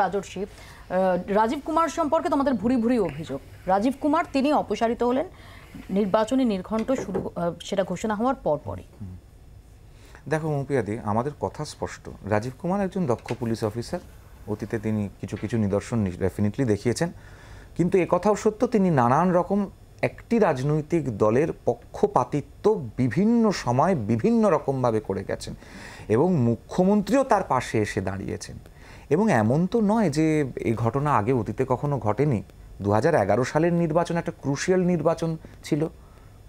রাজর্ষি, রাজীব কুমার সম্পর্কে তোমাদের ভুরি ভুরি অভিযোগ। রাজীব কুমার তিনি অপসারিত হলেন নির্বাচনী নির্ঘণ্ট শুরু সেটা ঘোষণা হওয়ার পরপরই। দেখো মৌপিয়াদি, আমাদের কথা স্পষ্ট, রাজীব কুমার একজন দক্ষ পুলিশ অফিসার, অতীতে তিনি কিছু কিছু নিদর্শন ডেফিনেটলি দেখিয়েছেন, কিন্তু একথাও সত্য তিনি নানান রকম একটি রাজনৈতিক দলের পক্ষপাতিত্ব বিভিন্ন সময় বিভিন্ন রকমভাবে করে গেছেন এবং মুখ্যমন্ত্রীও তার পাশে এসে দাঁড়িয়েছেন। এবং এমন তো নয় যে এই ঘটনা আগে অতীতে কখনো ঘটেনি। 2011 সালের নির্বাচন একটা ক্রুশিয়াল নির্বাচন ছিল,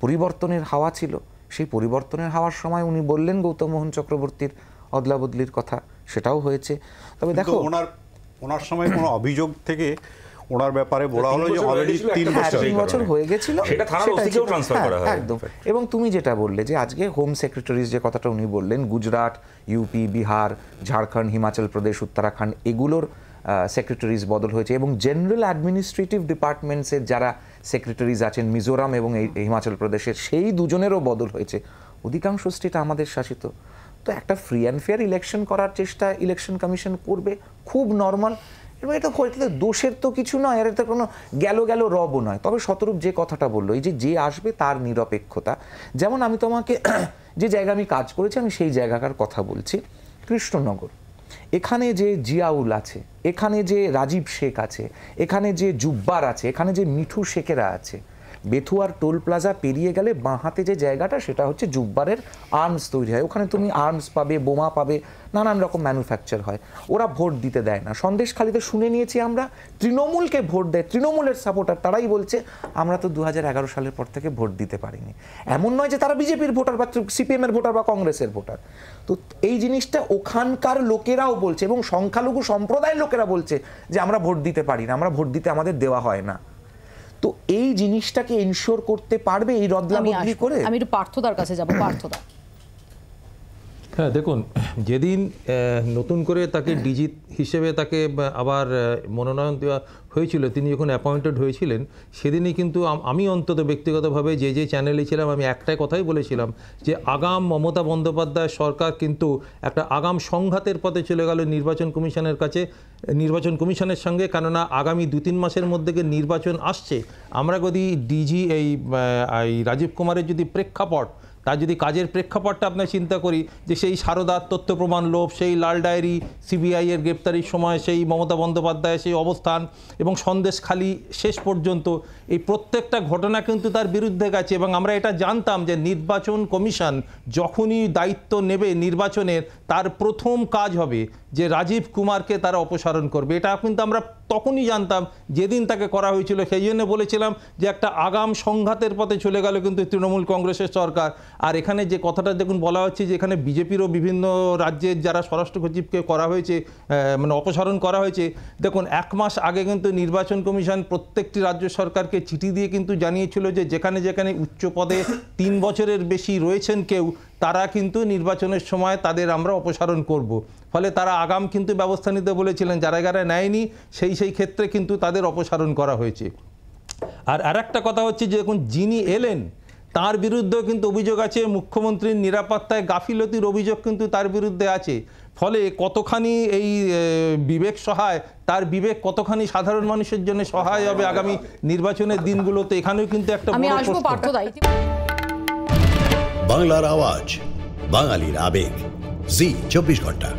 পরিবর্তনের হাওয়া ছিল। সেই পরিবর্তনের হাওয়ার সময় উনি বললেন গৌতম মোহন চক্রবর্তীর অদলাবদলির কথা, সেটাও হয়েছে। তবে দেখো ওনার সময় কোনো অভিযোগ থেকে ওনার ব্যাপারে বলা হলো যে অলরেডি 3 বছর হয়ে গেছিল, সেটা থানার ওসিকেও ট্রান্সফার করা হয় একদম। এবং তুমি যেটা বললে যে আজকে হোম সেক্রেটারিজ যে কথাটা উনি বললেন, গুজরাট, ইউপি, বিহার, ঝাড়খণ্ড, হিমাচল প্রদেশ, উত্তরাখণ্ড এগুলোর সেক্রেটারিজ বদল হয়েছে এবং জেনারেল অ্যাডমিনিস্ট্রেটিভ ডিপার্টমেন্টসের যারা সেক্রেটারিজ আছেন মিজোরাম এবং হিমাচল প্রদেশের সেই দুজনেরও বদল হয়েছে। অধিকাংশ স্টেট আমাদের শাসিত। তো একটা ফ্রি অ্যান্ড ফেয়ার ইলেকশন করার চেষ্টা ইলেকশন কমিশন করবে, খুব নর্মাল। এবং এটা দোষের তো কিছু নয়, আর এটা কোনো গেল রবও নয়। তবে শতরূপ যে কথাটা বললো, এই যে আসবে তার নিরপেক্ষতা, যেমন আমি তোমাকে যে জায়গা আমি কাজ করেছি আমি সেই জায়গাকার কথা বলছি। কৃষ্ণনগর, এখানে যে জিয়াউল আছে, এখানে যে রাজীব শেখ আছে, এখানে যে জুব্বার আছে, এখানে যে মিঠু শেখেরা আছে, বেথুয়ার টোল প্লাজা পেরিয়ে গেলে বাঁ হাতে যে জায়গাটা সেটা হচ্ছে জুব্বারের আর্মস তৈরি হয়। ওখানে তুমি আর্মস পাবে, বোমা পাবে, নানান রকম ম্যানুফ্যাকচার হয়। ওরা ভোট দিতে দেয় না। সন্দেশখালিতে শুনে নিয়েছি আমরা, তৃণমূলকে ভোট দেয়, তৃণমূলের সাপোর্টার, তারাই বলছে আমরা তো 2011 সালের পর থেকে ভোট দিতে পারিনি। এমন নয় যে তারা বিজেপির ভোটার বা সিপিএম এর ভোটার বা কংগ্রেসের ভোটার। তো এই জিনিসটা ওখানকার লোকেরাও বলছে এবং সংখ্যালঘু সম্প্রদায়ের লোকেরা বলছে যে আমরা ভোট দিতে পারি না, আমরা ভোট দিতে আমাদের দেওয়া হয় না। তো এই জিনিসটাকে এনশিওর করতে পারবে এই রদলাবদলি করে? আমি একটু পার্থদার কাছে যাব। পার্থদা, হ্যাঁ দেখুন, যেদিন নতুন করে তাকে ডিজি হিসেবে তাকে আবার মনোনয়ন দেওয়া হয়েছিল, তিনি যখন অ্যাপয়েন্টেড হয়েছিলেন, সেদিনই কিন্তু আমি অন্তত ব্যক্তিগতভাবে যে চ্যানেলে ছিলাম আমি একটাই কথাই বলেছিলাম যে আগাম মমতা বন্দ্যোপাধ্যায় সরকার কিন্তু একটা আগাম সংঘাতের পথে চলে গেল নির্বাচন কমিশনের কাছে, নির্বাচন কমিশনের সঙ্গে। কেননা আগামী 2-3 মাসের মধ্যে নির্বাচন আসছে, আমরা যদি ডিজি এই রাজীব কুমারের যদি প্রেক্ষাপট, তার যদি কাজের প্রেক্ষাপটটা আপনার চিন্তা করি, যে সেই সারদার তথ্য প্রমাণ লোভ, সেই লাল ডায়েরি, সিবিআই এর গ্রেপ্তারির সময় সেই মমতা বন্দ্যোপাধ্যায়ের সেই অবস্থান এবং সন্দেশখালি শেষ পর্যন্ত, এই প্রত্যেকটা ঘটনা কিন্তু তার বিরুদ্ধে গেছে। এবং আমরা এটা জানতাম যে নির্বাচন কমিশন যখনই দায়িত্ব নেবে নির্বাচনের, তার প্রথম কাজ হবে যে রাজীব কুমারকে তারা অপসারণ করবে। এটা কিন্তু আমরা তখনই জানতাম যেদিন তাকে করা হয়েছিল। সেই জন্য বলেছিলাম যে একটা আগাম সংঘাতের পথে চলে গেল কিন্তু তৃণমূল কংগ্রেসের সরকার। আর এখানে যে কথাটা দেখুন বলা হচ্ছে যে এখানে বিজেপিরও বিভিন্ন রাজ্যের যারা স্বরাষ্ট্র সচিবকে করা হয়েছে, মানে অপসারণ করা হয়েছে। দেখুন 1 মাস আগে কিন্তু নির্বাচন কমিশন প্রত্যেকটি রাজ্য সরকারকে চিঠি দিয়ে কিন্তু জানিয়েছিল যে যেখানে যেখানে উচ্চ পদে 3 বছরের বেশি রয়েছেন কেউ, তারা কিন্তু নির্বাচনের সময় তাদের আমরা অপসারণ করব। ফলে তারা আগাম কিন্তু ব্যবস্থা নিতে বলেছিলেন, যারা যারা নেয়নি সেই ক্ষেত্রে কিন্তু তাদের অপসারণ করা হয়েছে। আর একটা কথা হচ্ছে যে এখন যিনি এলেন তার বিরুদ্ধেও কিন্তু অভিযোগ আছে, মুখ্যমন্ত্রীর নিরাপত্তায় গাফিলতির অভিযোগ কিন্তু তার বিরুদ্ধে আছে। ফলে কতখানি এই বিবেক সহায়, তার বিবেক কতখানি সাধারণ মানুষের জন্য সহায় হবে আগামী নির্বাচনের দিনগুলোতে, এখানেও কিন্তু একটা বড় প্রশ্ন। বাংলার আওয়াজ, বাঙালির আবেগ, জি 24 ঘন্টা।